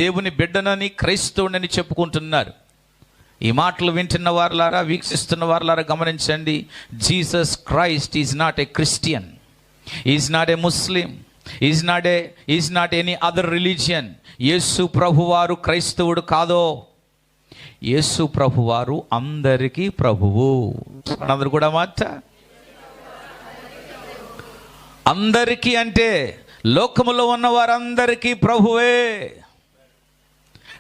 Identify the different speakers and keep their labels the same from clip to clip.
Speaker 1: దేవుని బిడ్డనని, క్రైస్తవుడని చెప్పుకుంటున్నారు. ఈ మాటలు వింటున్న వారులారా, వీక్షిస్తున్న వారులారా గమనించండి. Jesus Christ is not a Christian, is not a Muslim, is not any other religion. యేసు ప్రభువారు క్రైస్తవుడు కాదో. యేసు ప్రభువారు అందరికీ ప్రభువు. అందరు కూడా మాట అందరికీ అంటే లోకములో ఉన్న వారందరికీ ప్రభువే,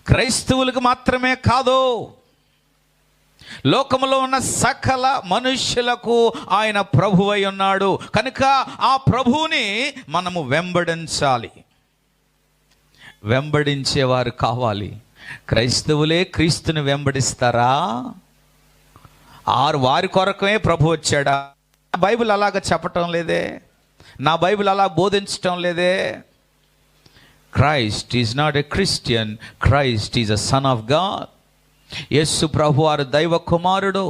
Speaker 1: క్రైస్తవులకు మాత్రమే కాదు, లోకములో ఉన్న సకల మనుష్యులకు ఆయన ప్రభువై ఉన్నాడు. కనుక ఆ ప్రభువుని మనము వెంబడించాలి, వెంబడించేవారు కావాలి. క్రైస్తవులే క్రీస్తుని వెంబడిస్తారా? వారి కొరకే ప్రభు వచ్చాడా? బైబిల్ అలాగ చెప్పటం లేదే, నా బైబిల్ అలా బోధించటం లేదే. Christ is not a Christian, Christ is a son of God. యేసు ప్రభు వారు దైవ కుమారుడు.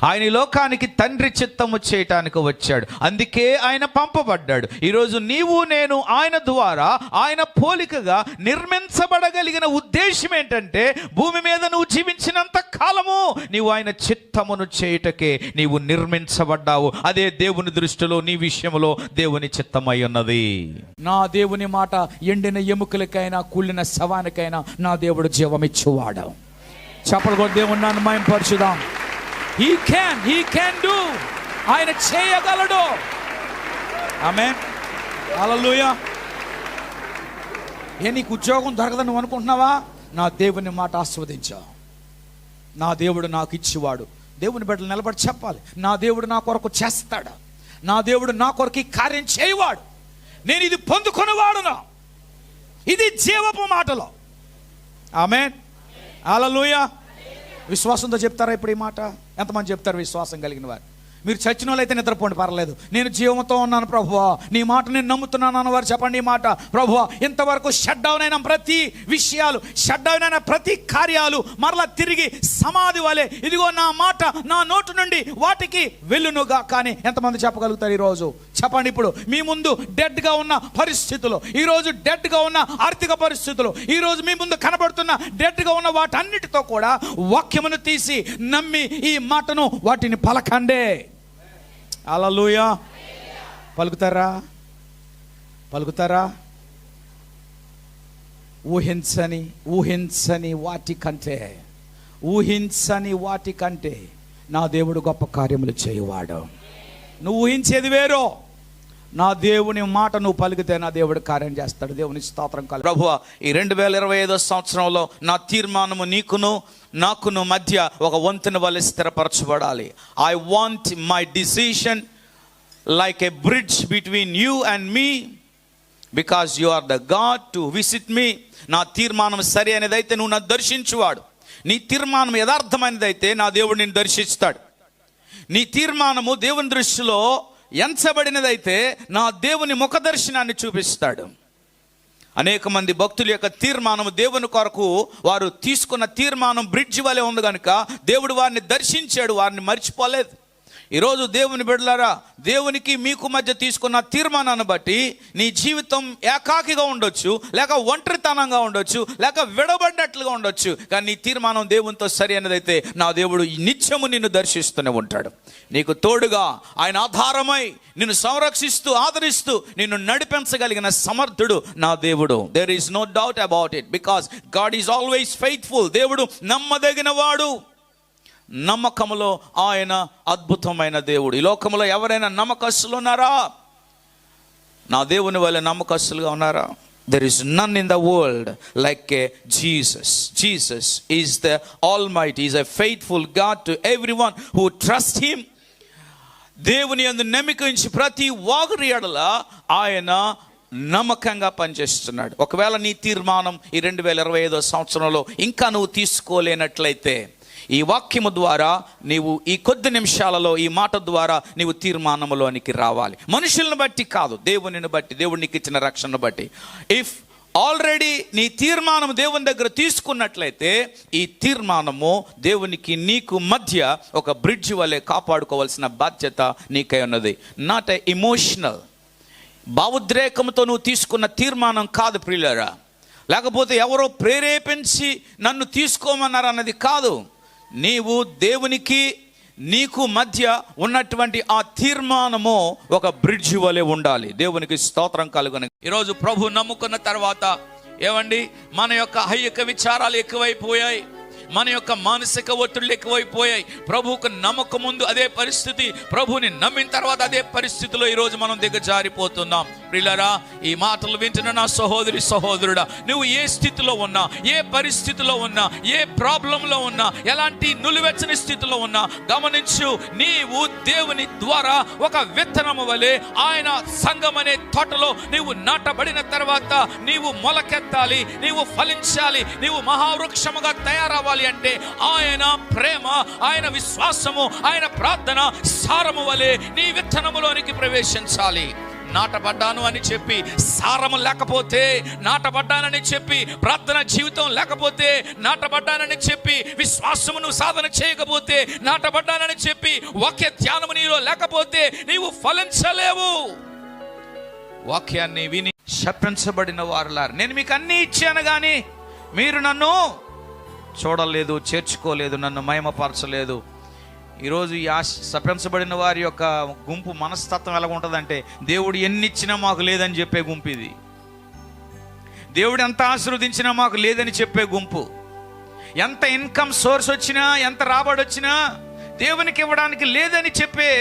Speaker 1: ఆయన ఈ లోకానికి తండ్రి చిత్తము చేయటానికి వచ్చాడు, అందుకే ఆయన పంపబడ్డాడు. ఈరోజు నీవు నేను ఆయన ద్వారా, ఆయన పోలికగా నిర్మించబడగలిగిన ఉద్దేశం ఏంటంటే, భూమి మీద నువ్వు జీవించినంత కాలము నీవు ఆయన చిత్తమును చేయుటకే నీవు నిర్మించబడ్డావు. అదే దేవుని దృష్టిలో నీ విషయంలో దేవుని చిత్తమై ఉన్నది.
Speaker 2: నా దేవుని మాట ఎండిన ఎముకలకైనా కూలిన శవానికైనా నా దేవుడు జీవమిచ్చువాడు. చెప్పలు కూడా దేవుని నాన్న మహిమపరచుదాం. He can do. ఆయన చేయగలడు. ఆమేన్, హల్లెలూయా. నీకు ఉద్యోగం దొరకదని నువ్వు అనుకుంటున్నావా? నా దేవుని మాట ఆస్వాదించా. నా దేవుడు నాకు ఇచ్చేవాడు. దేవుని బిడ్డలు నిలబడి చెప్పాలి, నా దేవుడు నా కొరకు చేస్తాడు, నా దేవుడు నా కొరకు ఈ కార్యం చేయవాడు, నేను ఇది పొందుకునేవాడునా. ఇది జీవపు మాటలో. ఆమేన్, హల్లెలూయా. విశ్వాసంతో చెప్తారా ఇప్పుడు ఈ మాట? ఎంతమంది చెప్తారు విశ్వాసం కలిగిన వారు? మీరు చచ్చిన వాళ్ళు అయితే నిద్రపోండి, పర్లేదు. నేను జీవంతో ఉన్నాను ప్రభువా, నీ మాట నేను నమ్ముతున్నాను అన్నవారు చెప్పండి ఈ మాట. ప్రభువా, ఇంతవరకు షట్ డౌన్ అయిన ప్రతి విషయాలు, షట్ డౌన్ అయిన ప్రతి కార్యాలు మరలా తిరిగి సమాధి వలె ఇదిగో నా మాట నా నోటు నుండి వాటికి వెళ్ళునుగా. కానీ ఎంతమంది చెప్పగలుగుతారు ఈరోజు? చెప్పండి. ఇప్పుడు మీ ముందు డెడ్గా ఉన్న పరిస్థితులు, ఈరోజు డెడ్గా ఉన్న ఆర్థిక పరిస్థితులు, ఈరోజు మీ ముందు కనబడుతున్న డెడ్గా ఉన్న వాటన్నిటితో కూడా వాక్యమును తీసి నమ్మి ఈ మాటను వాటిని పలకండే. హల్లెలూయా. పలుకుతారా? ఊహించని వాటి కంటే నా దేవుడు గొప్ప కార్యములు చేయువాడు. నువ్వు ఊహించేది వేరో, నా దేవుని మాట నువ్వు పలికితే నా దేవుడు కార్యం చేస్తాడు. దేవుని స్తోత్రం కలుగు. ప్రభువా, ఈ 2025 సంవత్సరంలో నా తీర్మానము నీకును నాకును మధ్య ఒక వంతెన వలె స్థిరపరచబడాలి. I want my decision like a bridge between you and me, because you are the God to visit me. నా తీర్మానం సరి అనేదైతే నువ్వు నన్ను దర్శించువాడు. నీ తీర్మానం యథార్థమైనదైతే నా దేవుడు నిన్ను దర్శిస్తాడు. నీ తీర్మానము దేవుని దృష్టిలో ఎంచబడినదైతే నా దేవుని ముఖ దర్శనాన్ని చూపిస్తాడు. అనేక మంది భక్తుల యొక్క తీర్మానం దేవుని కొరకు వారు తీసుకున్న తీర్మానం బ్రిడ్జ్ వలె ఉంది కనుక దేవుడు వారిని దర్శించాడు, వారిని మర్చిపోలేదు. ఈరోజు దేవుని బిడ్డలారా, దేవునికి మీకు మధ్య తీసుకున్న తీర్మానాన్ని బట్టి నీ జీవితం ఏకాకిగా ఉండొచ్చు, లేక ఒంటరితనంగా ఉండొచ్చు, లేక విడబడినట్లుగా ఉండొచ్చు. కానీ నీ తీర్మానం దేవునితో సరి అయినదైతే నా దేవుడు నిత్యము నిన్ను దర్శిస్తూనే ఉంటాడు. నీకు తోడుగా ఆయన ఆధారమై నిన్ను సంరక్షిస్తూ ఆదరిస్తూ నిన్ను నడిపించగలిగిన సమర్థుడు నా దేవుడు. There is no doubt about it, because God is always faithful. దేవుడు నమ్మదగిన వాడు. నమ్మకములో ఆయన అద్భుతమైన దేవుడు. ఈ లోకంలో ఎవరైనా నమ్మకస్తులు ఉన్నారా? నా దేవుని వల్ల నమ్మకస్తులుగా ఉన్నారా? There is none in the world like Jesus. Jesus is the Almighty. He is a faithful God to everyone who trusts Him. దేవుని యందు నమ్మిక ఉంచి ప్రతి వాగురి ఎడల ఆయన నమ్మకంగా పనిచేస్తున్నాడు. ఒకవేళ నీ తీర్మానం ఈ 2025 సంవత్సరంలో ఇంకా నువ్వు తీసుకోలేనట్లయితే ఈ వాక్యము ద్వారా నీవు ఈ కొద్ది నిమిషాలలో ఈ మాట ద్వారా నీవు తీర్మానములోనికి రావాలి. మనుషులను బట్టి కాదు, దేవునిని బట్టి, దేవుడు నీకు ఇచ్చిన రక్షణను బట్టి. ఇఫ్ ఆల్రెడీ నీ తీర్మానం దేవుని దగ్గర తీసుకున్నట్లయితే ఈ తీర్మానము దేవునికి నీకు మధ్య ఒక బ్రిడ్జ్ వలె కాపాడుకోవాల్సిన బాధ్యత నీకై ఉన్నది. నాట్ ఎ ఇమోషనల్, భావోద్రేకంతో నువ్వు తీసుకున్న తీర్మానం కాదు ప్రియులారా. లేకపోతే ఎవరో ప్రేరేపించి నన్ను తీసుకోమన్నారు అన్నది కాదు. నీవు దేవునికి నీకు మధ్య ఉన్నటువంటి ఆ తీర్మానము ఒక బ్రిడ్జి వలె ఉండాలి. దేవునికి స్తోత్రం కలుగును. ఈరోజు ప్రభు నమ్ముకున్న తర్వాత ఏమండి, మన యొక్క ఐహిక విచారాలు ఎక్కువైపోయాయి, మన యొక్క మానసిక ఒత్తిళ్ళు ఎక్కువైపోయాయి. ప్రభువుకు నమ్మకం ముందు అదే పరిస్థితి, ప్రభువుని నమ్మిన తర్వాత అదే పరిస్థితిలో ఈరోజు మనం దిగజారిపోతున్నాం. ప్రియులారా, ఈ మాటలు వింటున్న నా సహోదరి సహోదరుడా, నువ్వు ఏ స్థితిలో ఉన్నా, ఏ పరిస్థితిలో ఉన్నా, ఏ ప్రాబ్లంలో ఉన్నా, ఎలాంటి నులివెచ్చని స్థితిలో ఉన్నా గమనించు, నీవు దేవుని ద్వారా ఒక విత్తనము వలె ఆయన సంఘం అనే తోటలో నీవు నాటబడిన తర్వాత నీవు మొలకెత్తాలి, నీవు ఫలించాలి, నీవు మహావృక్షముగా తయారవ్వాలి. అంటే ఆయన ప్రేమ, ఆయన విశ్వాసము, ఆయన ప్రార్థన సారము వలె నీ విత్తనములోనికి ప్రవేశించాలి. నాటబడ్డాను అని చెప్పి సారము లేకపోతే, నాటబడ్డానని చెప్పి ప్రార్థన జీవితం లేకపోతే, నాటబడ్డానని చెప్పి విశ్వాసమును సాధన చేయకపోతే, నాటబడ్డానని చెప్పి వాక్య ధ్యానము నీలో లేకపోతే నీవు ఫలించలేవు. వాక్యాన్ని విని శపించబడిన వారులారా, నేను మీకు అన్ని ఇచ్చాను కానీ మీరు నన్ను చూడలేదు, చేర్చుకోలేదు, నన్ను మహిమపరచలేదు. ఈరోజు ఈ శపించబడిన వారి యొక్క గుంపు మనస్తత్వం ఎలా ఉంటుందంటే, దేవుడు ఎన్ని ఇచ్చినా మాకు లేదని చెప్పే గుంపు ఇది. దేవుడు ఎంత ఆశీర్వదించినా మాకు లేదని చెప్పే గుంపు. ఎంత ఇన్కమ్ సోర్స్ వచ్చినా, ఎంత రాబడి వచ్చినా దేవునికి ఇవ్వడానికి లేదని చెప్పే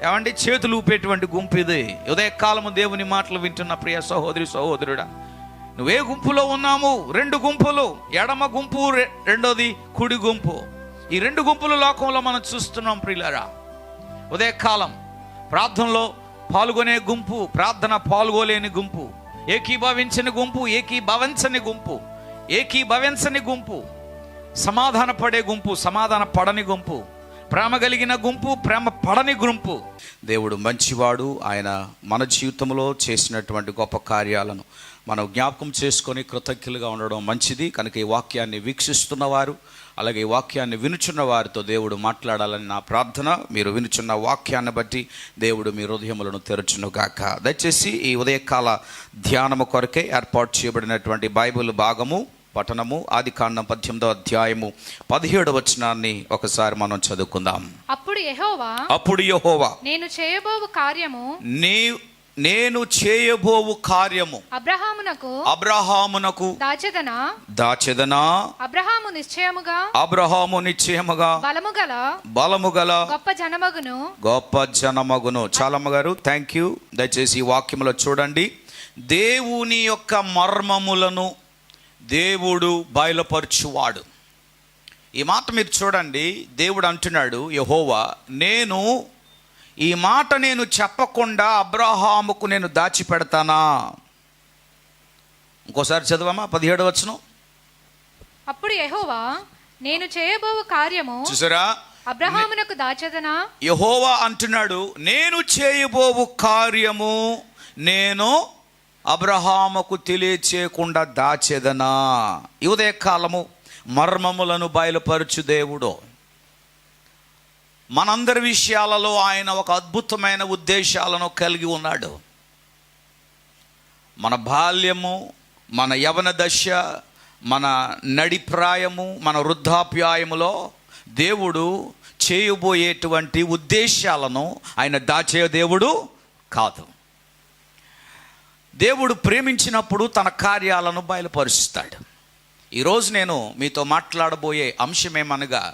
Speaker 2: ఏమంటే చేతులు ఊపేటువంటి గుంపు ఇది. ఉదయకాలము దేవుని మాటలు వింటున్న ప్రియ సహోదరి సహోదరుడా, నువ్వే గుంపులో ఉన్నాము? రెండు గుంపులు, ఎడమ గుంపు, రెండోది కుడి గుంపు. ఈ రెండు గుంపుల లోకంలో మనం చూస్తున్నాం. ప్రియులారా, ఉదయకాలం ప్రార్థనలో పాల్గొనే గుంపు, ప్రార్థన పాల్గొలేని గుంపు, ఏకీభవించని గుంపు, ఏకీభవించని గుంపు, ఏకీభవించని గుంపు, సమాధాన పడే గుంపు, సమాధాన పడని గుంపు, ప్రేమ కలిగిన గుంపు, ప్రేమ పడని గుంపు. దేవుడు మంచివాడు. ఆయన మన జీవితంలో చేసినటువంటి గొప్ప కార్యాలను మనం జ్ఞాపకం చేసుకొని కృతజ్ఞులుగా ఉండడం మంచిది. కనుక ఈ వాక్యాన్ని వీక్షిస్తున్నవారు, అలాగే ఈ వాక్యాన్ని వినుచున్న వారితో దేవుడు మాట్లాడాలని నా ప్రార్థన. మీరు వినుచున్న వాక్యాన్ని బట్టి దేవుడు మీ హృదయములను తెరచునుగాక. దయచేసి ఈ ఉదయకాల ధ్యానము కొరకే ఏర్పాటు చేయబడినటువంటి బైబిల్ భాగము పఠనము ఆదికాండం 18వ అధ్యాయము 17వ వచనాన్ని ఒకసారి మనం చదువుకుందాం.
Speaker 3: అప్పుడు యెహోవా
Speaker 2: నేను చేయబోవు కార్యము అబ్రహామునకు దాచెదనా అబ్రహాము నిశ్చయముగా బలము గల గొప్ప జనమగును. చాలమ్మ గారు, థ్యాంక్ యూ. దయచేసి ఈ వాక్యములో చూడండి, దేవుని యొక్క మర్మములను దేవుడు బయలుపరచువాడు. ఈ మాట మీరు చూడండి. దేవుడు అంటున్నాడు, యెహోవా, నేను ఈ మాట నేను చెప్పకుండా అబ్రహాముకు నేను దాచిపెడతానా? ఇంకోసారి చదవమా 17వ వచనం.
Speaker 3: అప్పుడు యెహోవా నేను చేయబోవు కార్యము
Speaker 2: చూసారా,
Speaker 3: అబ్రహామునకు దాచెదనా?
Speaker 2: యెహోవా అంటున్నాడు, నేను చేయబోవు కార్యము నేను అబ్రహాముకు తెలియచేయకుండా దాచెదనా? ఈ ఉదయకాలము మర్మములను బయలుపరచు దేవుడు. మనందరి విషయాలలో ఆయన ఒక అద్భుతమైన ఉద్దేశాలను కలిగి ఉన్నాడు. మన బాల్యము, మన యవన దశ, మన నడిప్రాయము, మన వృద్ధాప్యాయములో దేవుడు చేయబోయేటువంటి ఉద్దేశాలను ఆయన దాచే దేవుడు కాదు. దేవుడు ప్రేమించినప్పుడు తన కార్యాలను బయలుపరుస్తాడు. ఈరోజు నేను మీతో మాట్లాడబోయే అంశమేమనగా,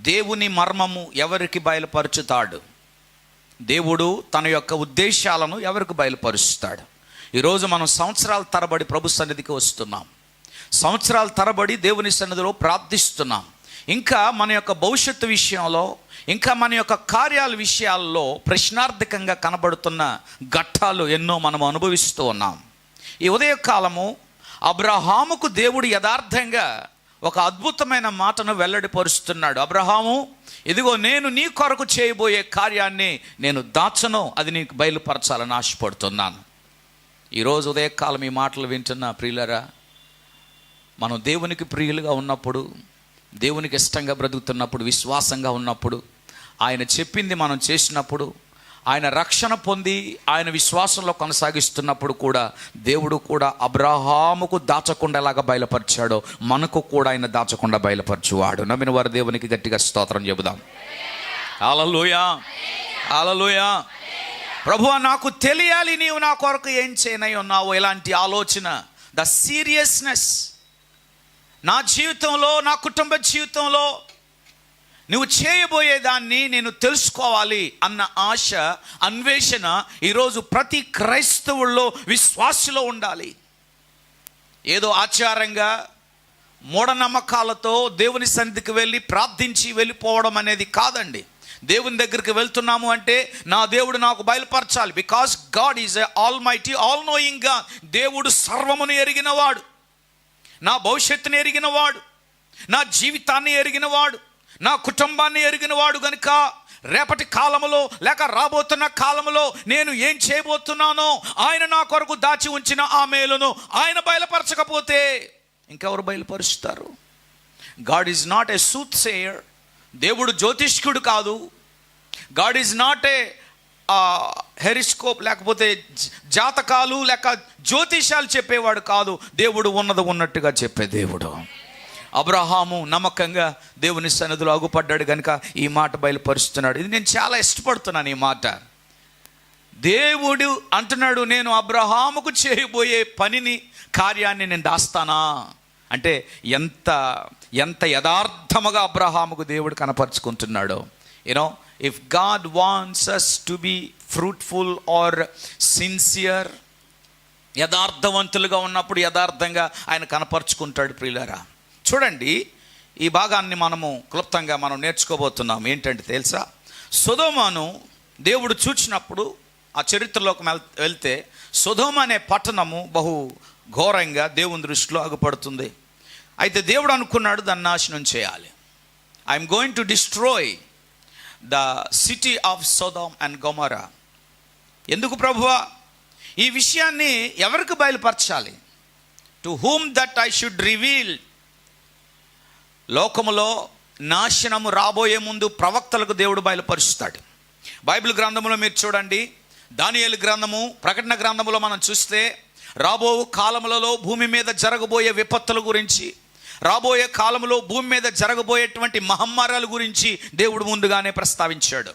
Speaker 2: దేవుని మర్మము ఎవరికి బయలుపరుచుతాడు? దేవుడు తన యొక్క ఉద్దేశాలను ఎవరికి బయలుపరుస్తాడు? ఈరోజు మనం సంవత్సరాల తరబడి ప్రభు సన్నిధికి వస్తున్నాం, సంవత్సరాల తరబడి దేవుని సన్నిధిలో ప్రార్థిస్తున్నాం. ఇంకా మన యొక్క భవిష్యత్తు విషయంలో, ఇంకా మన యొక్క కార్యాల విషయాల్లో ప్రశ్నార్థకంగా కనబడుతున్న ఘట్టాలు ఎన్నో మనం అనుభవిస్తూ ఉన్నాం. ఈ ఉదయకాలము అబ్రహాముకు దేవుడు యథార్థంగా ఒక అద్భుతమైన మాటను వెల్లడిపరుస్తున్నాడు. అబ్రహాము, ఇదిగో నేను నీ కొరకు చేయబోయే కార్యాన్ని నేను దాచను, అది నీకు బయలుపరచాలని ఆశపడుతున్నాను. ఈరోజు ఉదయకాలం ఈ మాటలు వింటున్న ప్రియులరా, మనం దేవునికి ప్రియులుగా ఉన్నప్పుడు, దేవునికి ఇష్టంగా బ్రతుకుతున్నప్పుడు, విశ్వాసంగా ఉన్నప్పుడు, ఆయన చెప్పింది మనం చేసినప్పుడు, ఆయన రక్షణ పొంది ఆయన విశ్వాసంలో కొనసాగిస్తున్నప్పుడు కూడా దేవుడు కూడా అబ్రహాముకు దాచకుండా ఎలాగ బయలుపరిచాడో మనకు కూడా ఆయన దాచకుండా బయలుపరచువాడు. నమ్మిన వారు దేవునికి గట్టిగా స్తోత్రం చెబుదాం. హల్లెలూయా, హల్లెలూయా. ప్రభువా, నాకు తెలియాలి నీవు నా కొరకు ఏం చేయనై ఉన్నావు. ఇలాంటి ఆలోచన, ద సీరియస్నెస్, నా జీవితంలో, నా కుటుంబ జీవితంలో నువ్వు చేయబోయేదాన్ని నేను తెలుసుకోవాలి అన్న ఆశ, అన్వేషణ ఈరోజు ప్రతి క్రైస్తవుల్లో, విశ్వాసులో ఉండాలి. ఏదో ఆచారంగా మూఢనమ్మకాలతో దేవుని సన్నిధికి వెళ్ళి ప్రార్థించి వెళ్ళిపోవడం అనేది కాదండి. దేవుని దగ్గరికి వెళ్తున్నాము అంటే నా దేవుడు నాకు బయలుపరచాలి. Because God is a almighty, all knowing God. దేవుడు సర్వమును ఎరిగినవాడు, నా భవిష్యత్తుని ఎరిగినవాడు, నా జీవితాన్ని ఎరిగినవాడు, నా కుటుంబాన్ని ఎరిగినవాడు. గనుక రేపటి కాలములో లేక రాబోతున్న కాలములో నేను ఏం చేయబోతున్నానో ఆయన నా కొరకు దాచి ఉంచిన ఆ మేలును ఆయన బయలుపరచకపోతే ఇంకెవరు బయలుపరుస్తారు? God is not A సూత్ Sawyer. దేవుడు జ్యోతిష్కుడు కాదు. గాడ్ ఈజ్ నాట్ ఏ హెరిస్కోప్, లేకపోతే జాతకాలు లేక జ్యోతిషాలు చెప్పేవాడు కాదు. దేవుడు ఉన్నది ఉన్నట్టుగా చెప్పే దేవుడు. అబ్రహాము నమ్మకంగా దేవుని సన్నిధిలో అగుపడ్డాడు కనుక ఈ మాట బయలుపరుస్తున్నాడు. ఇది నేను చాలా ఇష్టపడుతున్నాను ఈ మాట. దేవుడు అంటున్నాడు, నేను అబ్రహాముకు చేయబోయే పనిని, కార్యాన్ని నేను దాస్తానా అంటే ఎంత ఎంత యథార్థముగా అబ్రహాముకు దేవుడు కనపరుచుకుంటున్నాడో. You know, if God wants us to be fruitful or sincere, యథార్థవంతులుగా ఉన్నప్పుడు యథార్థంగా ఆయన కనపరుచుకుంటాడు. ప్రియులారా, చూడండి, ఈ భాగాన్ని మనము క్లుప్తంగా మనం నేర్చుకోబోతున్నాం. ఏంటంటే తెలుసా, సొదొమను దేవుడు చూచినప్పుడు, ఆ చరిత్రలోకి వెళ్తే సొదొమ అనే పట్టణము బహు ఘోరంగా దేవుని దృష్టిలో అగుపడుతుంది. అయితే దేవుడు అనుకున్నాడు దాన్ని నాశనం చేయాలి. I'm going to destroy the city of Sodom and Gomorrah. ఎందుకు ప్రభువా? ఈ విషయాన్ని ఎవరికి బయలుపరచాలి? To whom that I should reveal. లోకములో నాశనము రాబోయే ముందు ప్రవక్తలకు దేవుడు బయలుపరుస్తాడు. బైబిల్ గ్రంథంలో మీరు చూడండి, దానియేలు గ్రంథము, ప్రకటన గ్రంథములో మనం చూస్తే రాబో కాలములలో భూమి మీద జరగబోయే విపత్తుల గురించి, రాబోయే కాలంలో భూమి మీద జరగబోయేటువంటి మహమ్మారాల గురించి దేవుడు ముందుగానే ప్రస్తావించాడు.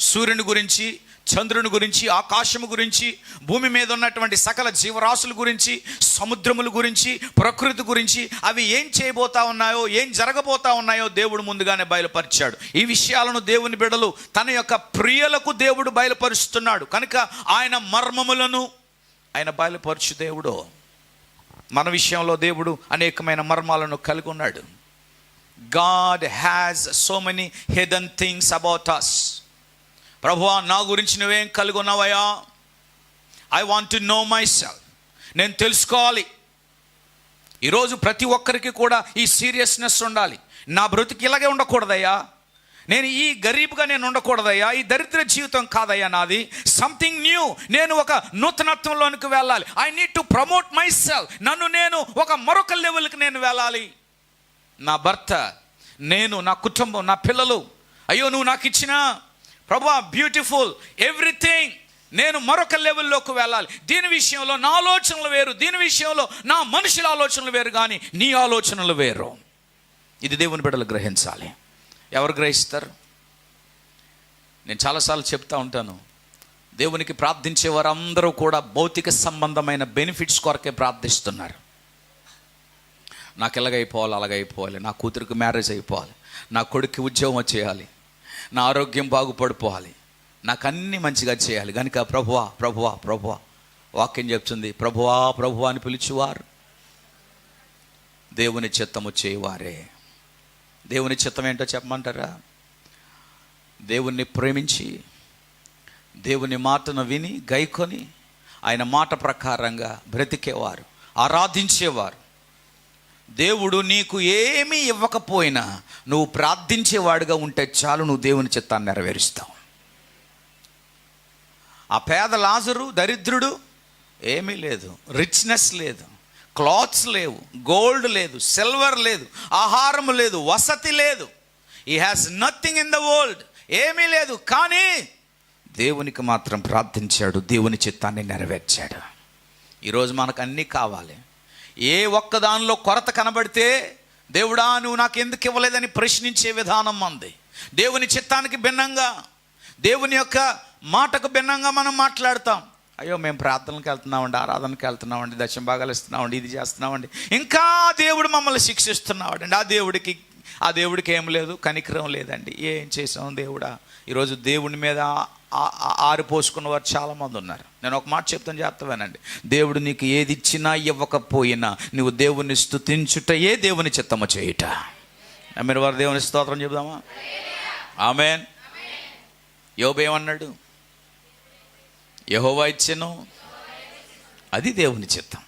Speaker 2: సూర్యుని గురించి, చంద్రుని గురించి, ఆకాశము గురించి, భూమి మీద ఉన్నటువంటి సకల జీవరాశుల గురించి, సముద్రముల గురించి, ప్రకృతి గురించి, అవి ఏం చేయబోతా ఉన్నాయో, ఏం జరగబోతా ఉన్నాయో దేవుడు ముందుగానే బయలుపరిచాడు. ఈ విషయాలను దేవుని బిడ్డలు తన యొక్క ప్రియులకు దేవుడు బయలుపరుస్తున్నాడు కనుక ఆయన మర్మములను ఆయన బయలుపరచు దేవుడు. మన విషయంలో దేవుడు అనేకమైన మర్మాలను కలిగి ఉన్నాడు. God has so many hidden things about us. ప్రభువా, నా గురించి నువ్వేం కలిగి ఉన్నావయ్యా? I want to know myself. నేను తెలుసుకోవాలి. ఈరోజు ప్రతి ఒక్కరికి కూడా ఈ సీరియస్నెస్ ఉండాలి. నా బ్రతుకు ఇలాగే ఉండకూడదయ్యా, నేను ఈ గరీబ్గా నేను ఉండకూడదయ్యా, ఈ దరిద్ర జీవితం కాదయ్యా నాది. సంథింగ్ న్యూ, నేను ఒక నూతనత్వంలోనికి వెళ్ళాలి. I need to promote my self. నన్ను నేను ఒక మరొక లెవెల్కి నేను వెళ్ళాలి. నా భర్త, నేను, నా కుటుంబం, నా పిల్లలు, అయ్యో నువ్వు నాకు ఇచ్చిన ప్రభువా బ్యూటిఫుల్ ఎవ్రీథింగ్, నేను మరొక లెవెల్లోకి వెళ్ళాలి. దీని విషయంలో నా ఆలోచనలు వేరు, దీని విషయంలో నా మనుషుల ఆలోచనలు వేరు, కానీ నీ ఆలోచనలు వేరు. ఇది దేవుని బిడ్డలు గ్రహించాలి. ఎవరు గ్రహిస్తారు? నేను చాలాసార్లు చెప్తా ఉంటాను, దేవునికి ప్రార్థించే వారందరూ కూడా భౌతిక సంబంధమైన బెనిఫిట్స్ కొరకే ప్రార్థిస్తున్నారు. నాకు ఎలాగైపోవాలి, అలాగైపోవాలి, నా కూతురికి మ్యారేజ్ అయిపోవాలి, నా కొడుక్కి ఉద్యోగం చేయాలి, నా ఆరోగ్యం బాగుపడిపోవాలి, నాకు అన్నీ మంచిగా చేయాలి. కనుక ప్రభువా ప్రభువా ప్రభువా, వాక్యం చెప్తుంది, ప్రభువా ప్రభువా అని పిలిచేవారు దేవుని చిత్తము చేయవారే. దేవుని చిత్తం ఏంటో చెప్పమంటారా? దేవుణ్ణి ప్రేమించి, దేవుని మాటను విని గైకొని ఆయన మాట ప్రకారంగా బ్రతికేవారు, ఆరాధించేవారు. దేవుడు నీకు ఏమీ ఇవ్వకపోయినా నువ్వు ప్రార్థించేవాడుగా ఉంటే చాలు, నువ్వు దేవుని చిత్తాన్ని నెరవేరుస్తావు. ఆ పేద లాజరు దరిద్రుడు, ఏమీ లేదు, రిచ్నెస్ లేదు, క్లాత్స్ లేవు, గోల్డ్ లేదు, సిల్వర్ లేదు, ఆహారం లేదు, వసతి లేదు. He has nothing in the world, ఏమీ లేదు. కానీ
Speaker 1: దేవునికి మాత్రం ప్రార్థించాడు, దేవుని చిత్తాన్ని నెరవేర్చాడు. ఈరోజు మనకు అన్నీ కావాలి. ఏ ఒక్క దానిలో కొరత కనబడితే దేవుడా నువ్వు నాకు ఎందుకు ఇవ్వలేదని ప్రశ్నించే విధానం మంది. దేవుని చిత్తానికి భిన్నంగా, దేవుని యొక్క మాటకు భిన్నంగా మనం మాట్లాడతాం. అయ్యో మేము ప్రార్థనలకు వెళ్తున్నామండి, ఆరాధనకి వెళ్తున్నామండి, దశమ భాగాలు ఇస్తున్నామండి, ఇది చేస్తున్నామండి, ఇంకా దేవుడు మమ్మల్ని శిక్షిస్తున్నాడు. ఆ దేవుడికి ఏం లేదు, కనికరం లేదండి. ఏం చేసాం దేవుడా? ఈరోజు దేవుని మీద ఆరిపోసుకున్న వారు చాలామంది ఉన్నారు. నేను ఒక మాట చెప్తాను, చేస్తావేనండి. దేవుడు నీకు ఏది ఇచ్చినా ఇవ్వకపోయినా నువ్వు దేవుని స్తుతించుటయే దేవుని చిత్తము చేయుట. మీరు వారు దేవుని స్తోత్రం చెబుదామా? ఆమేన్. యోబు ఏమన్నాడు? యెహోవా ఇచ్చెను, అది దేవుని చిత్తం.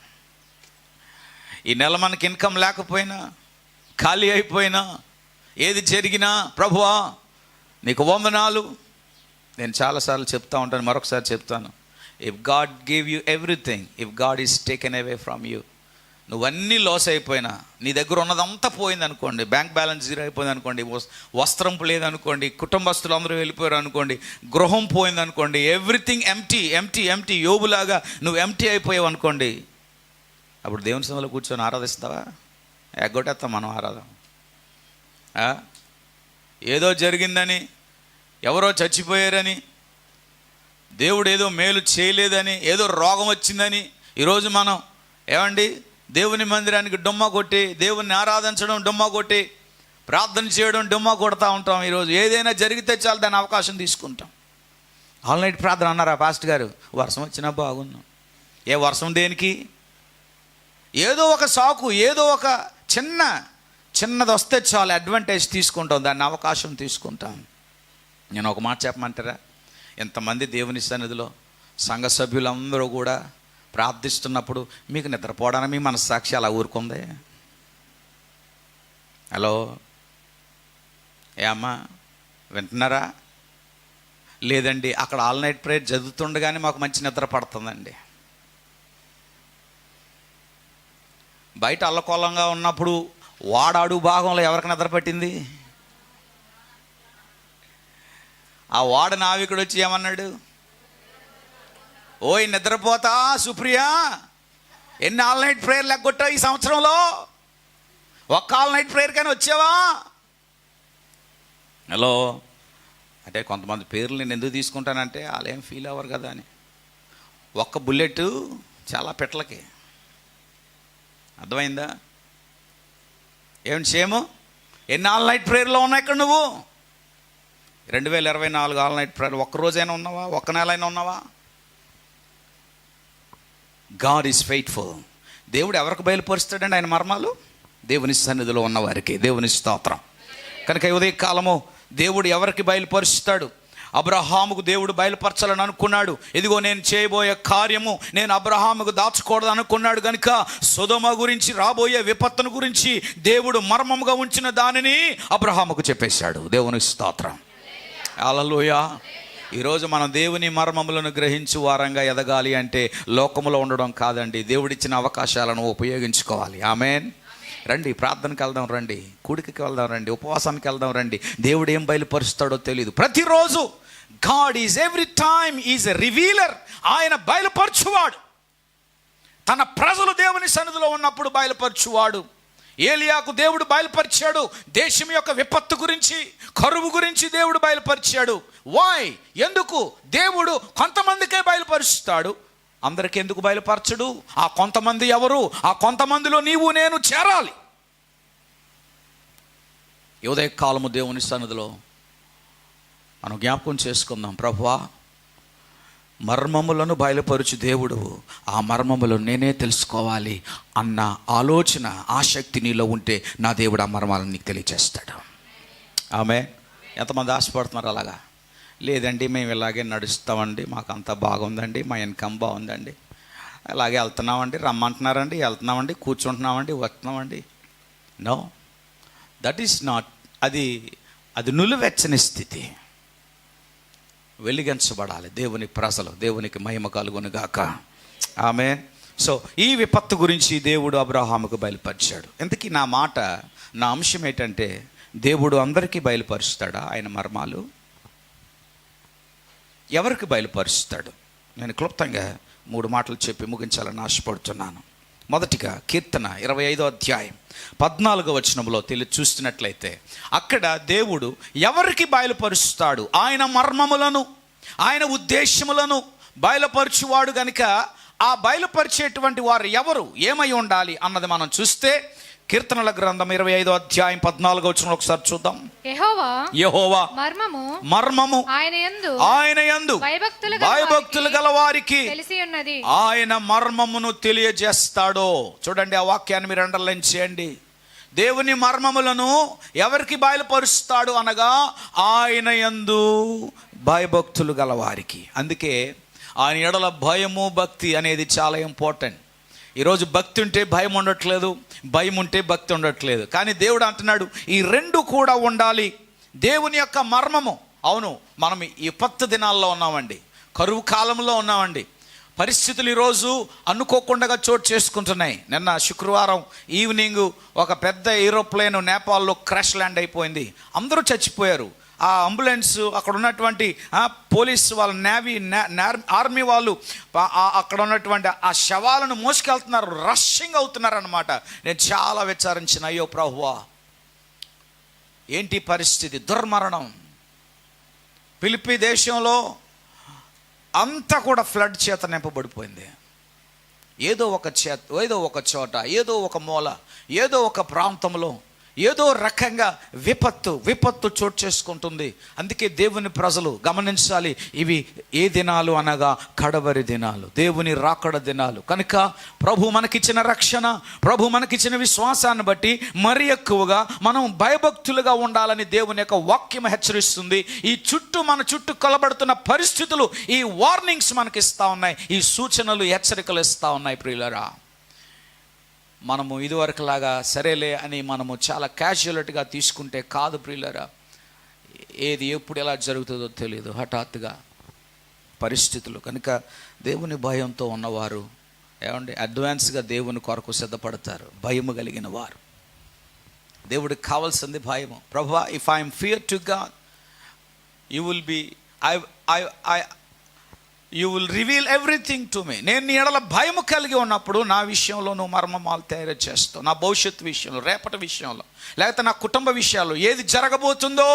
Speaker 1: ఈ నెల మనకి ఇన్కమ్ లేకపోయినా, ఖాళీ అయిపోయినా, ఏది జరిగినా ప్రభువా నీకు వందనాలు. నేను చాలాసార్లు చెప్తా ఉంటాను, మరొకసారి చెప్తాను. If God give you everything, if God is taken away from you, నువ్వన్నీ లాస్ అయిపోయినా, నీ దగ్గర ఉన్నదంతా పోయింది అనుకోండి, బ్యాంక్ బ్యాలెన్స్ జీరో అయిపోయింది అనుకోండి, వస్త్రం లేదనుకోండి, కుటుంబస్తులు అందరూ వెళ్ళిపోయారు అనుకోండి, గృహం పోయింది అనుకోండి, ఎవ్రీథింగ్ ఎంటీ ఎంటీ ఎంటీ, యోబులాగా నువ్వు ఎంటీ అయిపోయావు అనుకోండి, అప్పుడు దేవుని సన్నిధిలో కూర్చొని ఆరాధిస్తావా? ఎగ్గొట్టేస్తాం మనం ఆరాధన. ఏదో జరిగిందని, ఎవరో చచ్చిపోయారని, దేవుడు ఏదో మేలు చేయలేదని, ఏదో రోగం వచ్చిందని ఈరోజు మనం ఏమండి దేవుని మందిరానికి డుమ్మా కొట్టి, దేవుణ్ణి ఆరాధించడం డుమ్మా కొట్టి, ప్రార్థన చేయడం డుమ్మా కొడతా ఉంటాం. ఈరోజు ఏదైనా జరిగితే చాలు దాని అవకాశం తీసుకుంటాం. ఆల్ నైట్ ప్రార్థన అన్నారా పాస్టర్ గారు? వర్షం వచ్చినా బాగున్నాం. ఏ వర్షం దేనికి? ఏదో ఒక సాకు, ఏదో ఒక చిన్నది వస్తే చాలు అడ్వాంటేజ్ తీసుకుంటాం, దాన్ని అవకాశం తీసుకుంటాం. నేను ఒక మాట చెప్పమంటారా? ఎంతమంది దేవుని సన్నిధిలో సంఘ సభ్యులందరూ కూడా ప్రార్థిస్తున్నప్పుడు మీకు నిద్రపోవడానికి మీ మనస్సాక్షి అలా ఊరుకుంది? హలో, ఏ అమ్మా వింటున్నారా? లేదండి, అక్కడ ఆల్ నైట్ ప్రేయర్ చదువుతుండగానే మాకు మంచి నిద్ర పడుతుందండి. బయట అల్లకొల్లంగా ఉన్నప్పుడు వాడాడు భాగంలో ఎవరికి నిద్ర పట్టింది? ఆ వాడ నావికుడు వచ్చి ఏమన్నాడు? ఓయ్ నిద్రపోతా సుప్రియా, ఎన్ని ఆల్ నైట్ ప్రేయర్లు ఎగ్గొట్టావు ఈ సంవత్సరంలో? ఒక్క ఆల్ నైట్ ప్రేయర్ కానీ వచ్చావా? హలో, అంటే కొంతమంది పేర్లు నేను ఎందుకు తీసుకుంటానంటే వాళ్ళు ఏం ఫీల్ అవ్వరు కదా అని. ఒక్క బుల్లెట్ చాలా పెట్టలకి, అర్థమైందా? ఏమిటి సేము? ఎన్ని ఆల్ నైట్ ప్రేయర్లో ఉన్నాయి ఇక్కడ నువ్వు? 2024 ఆల్ నైట్ ప్రేయర్ ఒక్కరోజైనా ఉన్నావా? ఒక్క నెల అయినా ఉన్నావా? God is faithful. దేవుడు ఎవరికి బయలుపరుస్తాడండి ఆయన మర్మాలు? దేవుని సన్నిధిలో ఉన్నవారికి. దేవుని స్తోత్రం. కనుక ఉదయ కాలము దేవుడు ఎవరికి బయలుపరుస్తాడు? అబ్రహాముకు దేవుడు బయలుపరచాలని అనుకున్నాడు. ఇదిగో నేను చేయబోయే కార్యము నేను అబ్రహాముకు దాచకూడదు అనుకున్నాడు. కనుక సొదొమ గురించి, రాబోయే విపత్తును గురించి దేవుడు మర్మముగా ఉంచిన దానిని అబ్రహాముకు చెప్పేశాడు. దేవుని స్తోత్రం. హల్లెలూయా. ఈరోజు మనం దేవుని మర్మములను గ్రహించు వారంగా ఎదగాలి అంటే లోకములో ఉండడం కాదండి, దేవుడిచ్చిన అవకాశాలను ఉపయోగించుకోవాలి. ఆమేన్. రండి, ప్రార్థనకి వెళ్దాం రండి, కూడికకి వెళ్దాం రండి, ఉపవాసానికి వెళ్దాం రండి. దేవుడు ఏం బయలుపరుస్తాడో తెలియదు. ప్రతిరోజు God is every time is a revealer. ఆయన బయలుపరచువాడు. తన ప్రజలు దేవుని సన్నిధిలో ఉన్నప్పుడు బయలుపరచువాడు. ఏలియాకు దేవుడు బయలుపరిచాడు. దేశం యొక్క విపత్తు గురించి, కరువు గురించి దేవుడు బయలుపరిచాడు. వై? ఎందుకు? దేవుడు కొంతమందికే బయలుపరుస్తాడు, అందరికీ ఎందుకు బయలుపరచడు? ఆ కొంతమంది ఎవరు? ఆ కొంతమందిలో నీవు నేను చేరాలి. ఉదయ కాలము దేవుని సన్నిధిలో మనం జ్ఞాపకం చేసుకుందాం. ప్రభువా, మర్మములను బయలుపరచు దేవుడు, ఆ మర్మములను నేనే తెలుసుకోవాలి అన్న ఆలోచన, ఆసక్తి నీలో ఉంటే నా దేవుడు ఆ మర్మాలను నీకు తెలియజేస్తాడు. ఆమె. ఎంతమంది ఆశపడుతున్నారు అలాగా? లేదండి మేము ఇలాగే నడుస్తామండి, మాకు అంతా బాగుందండి, మా ఇన్కమ్ బాగుందండి, అలాగే వెళ్తున్నామండి, రమ్మంటున్నారండి, వెళ్తున్నామండి, కూర్చుంటున్నామండి, వస్తున్నామండి. No, that is not. అది నులివెచ్చని స్థితి. వెలిగించబడాలి దేవుని ప్రజలు. దేవునికి మహిమ కలుగును గాక. ఆమేన్. సో ఈ విపత్తు గురించి దేవుడు అబ్రహాముకు బయలుపరిచాడు. ఇంతకీ నా అంశం ఏంటంటే, దేవుడు అందరికీ బయలుపరుస్తాడా ఆయన మర్మాలు?
Speaker 2: ఎవరికి బయలుపరుస్తాడు? నేను క్లుప్తంగా 3 మాటలు చెప్పి ముగించాలని ఆశపడుతున్నాను. మొదటిగా కీర్తన 25వ అధ్యాయం 14వ వచనంలో చూస్తున్నట్లయితే అక్కడ దేవుడు ఎవరికి బయలుపరుస్తాడు? ఆయన మర్మములను, ఆయన ఉద్దేశములను బయలుపరచువాడు గనుక ఆ బయలుపరిచేటువంటి వారు ఎవరు, ఏమై ఉండాలి అన్నది మనం చూస్తే కీర్తనల గ్రంథం 25వ అధ్యాయం 14వ వచనం ఒకసారి చూద్దాం. యెహోవా మర్మము ఆయన యందు భయభక్తులు గల వారికి
Speaker 3: తెలిసి ఉన్నది.
Speaker 2: ఆయన మర్మమును తెలియజేస్తాడో. చూడండి, ఆ వాక్యాన్ని మీరు అండర్లైన్ చేయండి. దేవుని మర్మములను ఎవరికి బయలుపరుస్తాడు అనగా ఆయన యందు భయభక్తులు గల వారికి. అందుకే ఆయన ఎడల భయము భక్తి అనేది చాలా ఇంపార్టెంట్. ఈరోజు భక్తి ఉంటే భయం ఉండట్లేదు, భయం ఉంటే భక్తి ఉండట్లేదు. కానీ దేవుడు అంటున్నాడు ఈ 2 కూడా ఉండాలి. దేవుని యొక్క మర్మము. అవును, మనం ఈ విపత్తు దినాల్లో ఉన్నామండి, కరువు కాలంలో ఉన్నామండి. పరిస్థితులు ఈరోజు అనుకోకుండా చోటు చేసుకుంటున్నాయి. నిన్న శుక్రవారం ఈవినింగ్ ఒక పెద్ద ఏరోప్లేన్ నేపాల్లో క్రాష్ ల్యాండ్ అయిపోయింది. అందరూ చచ్చిపోయారు. ఆ అంబులెన్స్, అక్కడ ఉన్నటువంటి పోలీస్ వాళ్ళ, నేవీ, ఆర్మీ వాళ్ళు అక్కడ ఉన్నటువంటి ఆ శవాలను మోసుకెళ్తున్నారు, రషింగ్ అవుతున్నారు అన్నమాట. నేను చాలా విచారించిన, అయ్యో ప్రభువా, ఏంటి పరిస్థితి, దుర్మరణం. ఫిలిప్పీ దేశంలో అంతా కూడా ఫ్లడ్ చేత నింపబడిపోయింది. ఏదో ఒక చోట, ఏదో ఒక మూల, ఏదో ఒక ప్రాంతంలో ఏదో రకంగా విపత్తు చోటు చేసుకుంటుంది. అందుకే దేవుని ప్రజలు గమనించాలి, ఇవి ఏ దినాలు అనగా కడవరి దినాలు, దేవుని రాకడ దినాలు. కనుక ప్రభు మనకిచ్చిన రక్షణ, ప్రభు మనకిచ్చిన విశ్వాసాన్ని బట్టి మరి ఎక్కువగా మనం భయభక్తులుగా ఉండాలని దేవుని యొక్క వాక్యం హెచ్చరిస్తుంది. మన చుట్టూ కలబడుతున్న పరిస్థితులు ఈ వార్నింగ్స్ మనకి ఇస్తూ ఉన్నాయి, ఈ సూచనలు, హెచ్చరికలు ఇస్తూ ఉన్నాయి. ప్రియులరా, మనము ఇదివరకులాగా సరేలే అని మనము చాలా క్యాజువల్గా తీసుకుంటే కాదు ప్రియులరా. ఏది ఎప్పుడు ఎలా జరుగుతుందో తెలియదు, హఠాత్తుగా పరిస్థితులు. కనుక దేవుని భయంతో ఉన్నవారు అడ్వాన్స్గా దేవుని కొరకు సిద్ధపడతారు. భయము కలిగిన వారు, దేవుడికి కావాల్సింది భయము. ప్రభువా, if I'm fear to God, you will be you will reveal everything to me. నేను నీ ఎడల భయము కలిగి ఉన్నప్పుడు నా విషయంలో నువ్వు మర్మమాలు తయారు చేస్తావు. నా భవిష్యత్తు విషయంలో, రేపటి విషయంలో, లేకపోతే నా కుటుంబ విషయాల్లో ఏది జరగబోతుందో.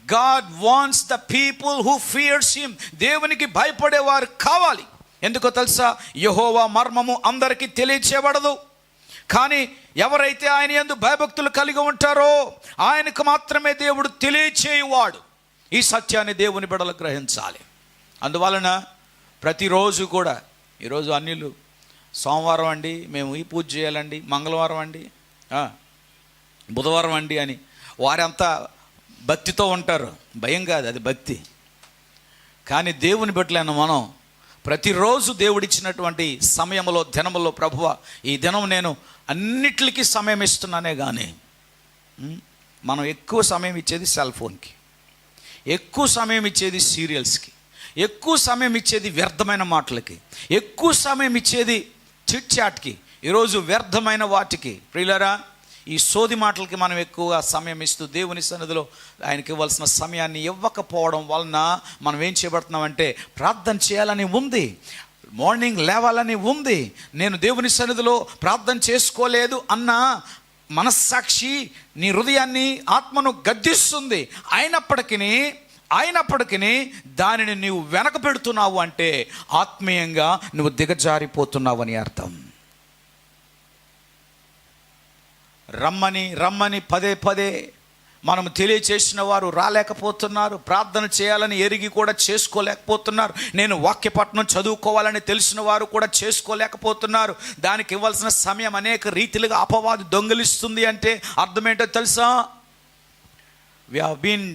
Speaker 2: God wants the people who fears him. దేవునికి భయపడేవారు కావాలి. ఎందుకో తెలుసా? యెహోవా మర్మము అందరికీ తెలియచేయబడదు. కానీ ఎవరైతే ఆయన యందు భయభక్తులు కలిగి ఉంటారో ఆయనకు మాత్రమే దేవుడు తెలియచేయువాడు. ఈ సత్యాన్ని దేవుని బిడ్డలు గ్రహించాలి. అందువలన ప్రతిరోజు కూడా, ఈరోజు అన్యులు సోమవారం అండి మేము ఈ పూజ చేయాలండి, మంగళవారం అండి, బుధవారం అండి అని వారంతా భక్తితో ఉంటారు. భయం కాదు, అది భక్తి. కానీ దేవుని బిడ్డలైన మనం ప్రతిరోజు దేవుడిచ్చినటువంటి సమయంలో, దినములో, ప్రభువా ఈ దినం నేను అన్నిటికీ సమయం ఇస్తున్నానే. కానీ మనం ఎక్కువ సమయం ఇచ్చేది సెల్ ఫోన్కి, ఎక్కువ సమయం ఇచ్చేది సీరియల్స్కి, ఎక్కువ సమయం ఇచ్చేది వ్యర్థమైన మాటలకి, ఎక్కువ సమయం ఇచ్చేది చిట్ చాట్కి, ఈరోజు వ్యర్థమైన వాటికి. ప్రియులరా, ఈ సోది మాటలకి మనం ఎక్కువగా సమయం ఇస్తూ దేవుని సన్నిధిలో ఆయనకి ఇవ్వాల్సిన సమయాన్ని ఇవ్వకపోవడం వలన మనం ఏం చేయబడుతున్నామంటే, ప్రార్థన చేయాలని ఉంది, మార్నింగ్ లేవాలని ఉంది, నేను దేవుని సన్నిధిలో ప్రార్థన చేసుకోలేదు అన్న మనస్సాక్షి నీ హృదయాన్ని, ఆత్మను గద్దిస్తుంది. అయినప్పటికీ దానిని నీవు వెనక పెడుతున్నావు అంటే ఆత్మీయంగా నువ్వు దిగజారిపోతున్నావు అని అర్థం. రమ్మని పదే మనం తెలియచేసిన వారు రాలేకపోతున్నారు. ప్రార్థన చేయాలని ఎరిగి కూడా చేసుకోలేకపోతున్నారు. నేను వాక్యపట్నం చదువుకోవాలని తెలిసిన వారు కూడా చేసుకోలేకపోతున్నారు. దానికి ఇవ్వాల్సిన సమయం అనేక రీతిలుగా అపవాది దొంగిలిస్తుంది. అంటే అర్థమేంటో తెలుసా? We have been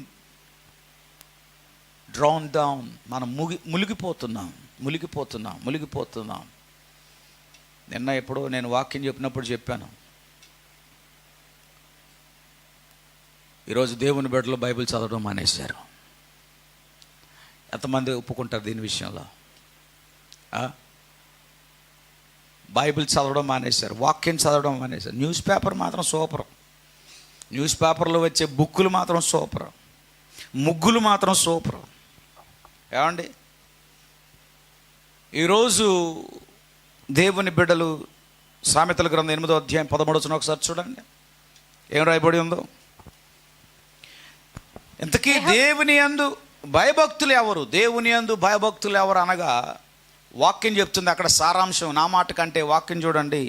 Speaker 2: drown down. మనం మునిగిపోతున్నాం. నిన్న ఎప్పుడో నేను వాక్యం చెప్పినప్పుడు చెప్పాను, ఈరోజు దేవుని బిడ్డలు బైబిల్ చదవడం మానేశారు. ఎంతమంది ఒప్పుకుంటారు దీని విషయంలో? బైబిల్ చదవడం మానేశారు, వాక్యం చదవడం మానేశారు. న్యూస్ పేపర్ మాత్రం సూపర్, న్యూస్ పేపర్లో వచ్చే బుక్కులు మాత్రం సూపర్, ముగ్గులు మాత్రం సూపర్. ఏమండి, ఈరోజు దేవుని బిడ్డలు సామెతల గ్రంథం 8వ అధ్యాయం 13వ వచనం ఒకసారి చూడండి, ఏం రాయబడి ఉందో. ఇంతకీ దేవుని యందు భయభక్తులు ఎవరు, దేవుని యందు భయభక్తులు ఎవరు అనగా వాక్యం చెప్తుంది. అక్కడ సారాంశం నా మాట కంటే వాక్యం చూడండి.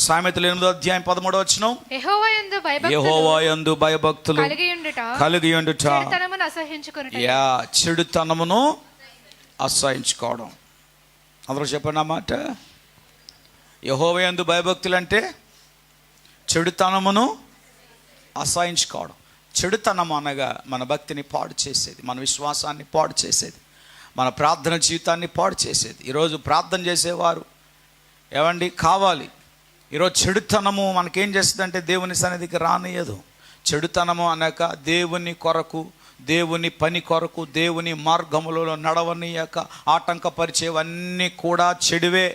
Speaker 2: సామెతలు 8వ అధ్యాయం 13వ వచనం,
Speaker 3: యెహోవా
Speaker 2: యందు భయభక్తులు కలిగి ఉండుట, చెడుతనమును అసహించుకోవడం. అందరూ చెప్పండి అన్నమాట. యెహోవా యందు భయభక్తులు అంటే చెడుతనమును అసహించుకోవడం. చెడుతనం అనగా మన భక్తిని పాడు చేసేది, మన విశ్వాసాన్ని పాడు చేసేది, మన ప్రార్థన జీవితాన్ని పాడు చేసేది. ఈరోజు ప్రార్థన చేసేవారు ఏమండి కావాలి. ఈరోజు చెడుతనము మనకేం చేస్తుందంటే దేవుని సన్నిధికి రానియదు. చెడుతనము అనక దేవుని కొరకు, దేవుని పని కొరకు, దేవుని మార్గములలో నడవనీయక ఆటంకపరిచేవన్నీ కూడా చెడువే.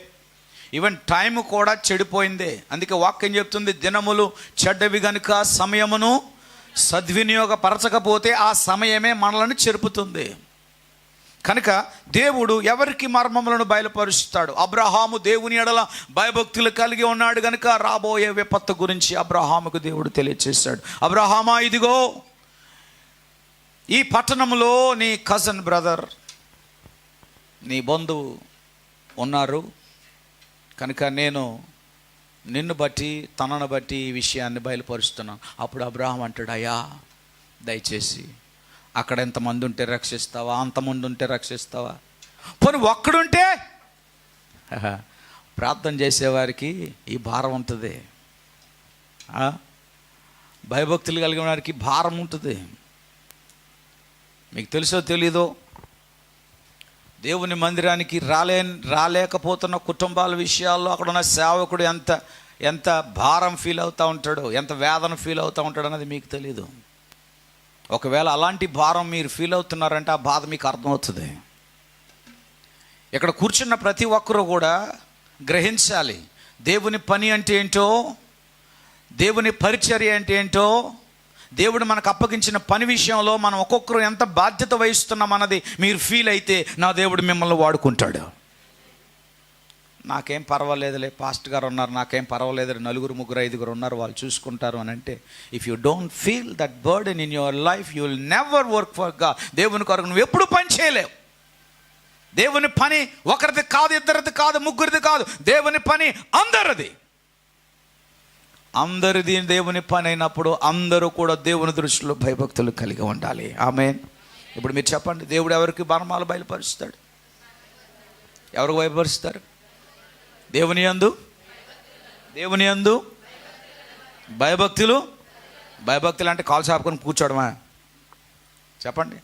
Speaker 2: ఈవెన్ టైం కూడా చెడిపోయిందే. అందుకే వాక్యం చెప్తుంది, దినములు చెడ్డవి గనుక సమయమును సద్వినియోగపరచకపోతే ఆ సమయమే మనలను చెరుపుతుంది. కనుక దేవుడు ఎవరికి మర్మములను బయలుపరుస్తాడు. అబ్రహాము దేవుని ఎడల భయభక్తులు కలిగి ఉన్నాడు కనుక రాబోయే విపత్తు గురించి అబ్రహాముకు దేవుడు తెలియచేశాడు. అబ్రహామా, ఇదిగో ఈ పట్టణంలో నీ కజన్ బ్రదర్, నీ బంధువు ఉన్నారు కనుక నేను నిన్ను బట్టి తనను బట్టి ఈ విషయాన్ని బయలుపరుస్తున్నాను. అప్పుడు అబ్రహాం అంటాడు, అయ్యా దయచేసి అక్కడ ఎంతమంది ఉంటే రక్షిస్తావా, అంతమంది ఉంటే రక్షిస్తావా, పోనీ ఒక్కడుంటే. ప్రార్థన చేసేవారికి ఈ భారం ఉంటుంది, భయభక్తులు కలిగిన వారికి భారం ఉంటుంది. మీకు తెలుసో తెలీదో, దేవుని మందిరానికి రాలేకపోతున్న కుటుంబాల విషయాల్లో అక్కడ ఉన్న సేవకుడు ఎంత భారం ఫీల్ అవుతూ ఉంటాడో, ఎంత వేదన ఫీల్ అవుతూ ఉంటాడు అన్నది మీకు తెలీదు. ఒకవేళ అలాంటి భారం మీరు ఫీల్ అవుతున్నారంటే ఆ బాధ మీకు అర్థమవుతుంది. ఇక్కడ కూర్చున్న ప్రతి ఒక్కరూ కూడా గ్రహించాలి, దేవుని పని అంటే ఏంటో, దేవుని పరిచర్య అంటే ఏంటో, దేవుడు మనకు అప్పగించిన పని విషయంలో మనం ఒక్కొక్కరు ఎంత బాధ్యత వహిస్తున్నాం అన్నది మీరు ఫీల్ అయితే నా దేవుడు మిమ్మల్ని వాడుకుంటాడు. నాకేం పర్వాలేదులే, పాస్ట్ గారు ఉన్నారు, నాకేం పర్వాలేదు, 4 3 5 ఉన్నారు, వాళ్ళు చూసుకుంటారు అని అంటే, if you don't feel that burden in your life you will never work for God. దేవుని కొరకు నువ్వు ఎప్పుడు పని చేయలేవు. దేవుని పని ఒకరిది కాదు, ఇద్దరిది కాదు, ముగ్గురిది కాదు, దేవుని పని అందరిది. అందరిది దేవుని పని అయినప్పుడు అందరూ కూడా దేవుని దృష్టిలో భయభక్తులు కలిగి ఉండాలి. ఆమేన్. ఇప్పుడు మీరు చెప్పండి, దేవుడు ఎవరికి మర్మాలు బయలుపరుస్తాడు? ఎవరికి బయలుపరుస్తారు? దేవుని యందు భయభక్తులు. భయభక్తులు అంటే కాలు చాపుకొని కూర్చోవడమా? చెప్పండి.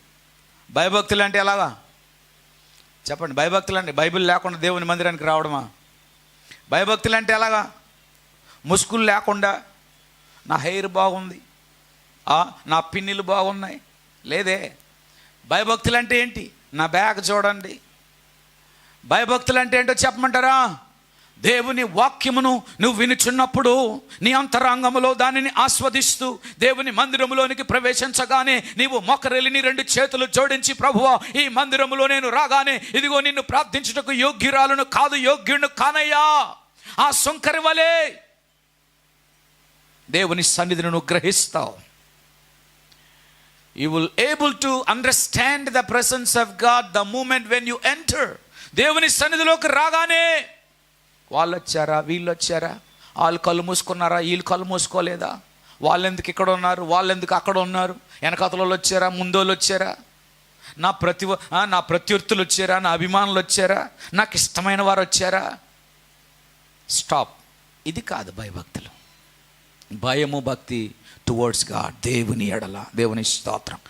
Speaker 2: భయభక్తులు అంటే ఎలాగా చెప్పండి? భయభక్తులు అంటే బైబిల్ లేకుండా దేవుని మందిరానికి రావడమా? భయభక్తులు అంటే ఎలాగా? ముసుగులు లేకుండా, నా హెయిర్ బాగుంది, నా పిన్నిలు బాగున్నాయి లేదే. భయభక్తులు అంటే ఏంటి? నా బ్యాగ్ చూడండి. భయభక్తులు అంటే ఏంటో చెప్పమంటారా? దేవుని వాక్యమును నువ్వు వినుచున్నప్పుడు నీ అంతరంగములో దానిని ఆస్వాదిస్తూ దేవుని మందిరములోనికి ప్రవేశించగానే నీవు మొకరెళ్ళి నీ 2 చేతులు జోడించి, ప్రభువా ఈ మందిరములో నేను రాగానే ఇదిగో నిన్ను ప్రార్థించుటకు యోగ్యురాలను కాదు, యోగ్యుడిని కానయ్యా, ఆ సుంకరి వలె దేవుని సన్నిధిని నువ్వు గ్రహిస్తావు. You will able to understand the presence of God the moment when you enter. దేవుని సన్నిధిలోకి రాగానే వాళ్ళు వచ్చారా, వీళ్ళు వచ్చారా, వాళ్ళు కళ్ళు మూసుకున్నారా, వీళ్ళు కళ్ళు మూసుకోలేదా, వాళ్ళు ఎందుకు ఇక్కడ ఉన్నారు, వాళ్ళు ఎందుకు అక్కడ ఉన్నారు, వెనకాతలు వచ్చారా, ముందోళ్ళు వచ్చారా, నా ప్రత్యర్థులు వచ్చారా, నా అభిమానులు వచ్చారా, నాకు ఇష్టమైన వారు వచ్చారా. స్టాప్. ఇది కాదు భయభక్తులు. భయము భక్తి టువర్డ్స్ గాడ్, దేవుని ఎడల. దేవుని స్తోత్రం.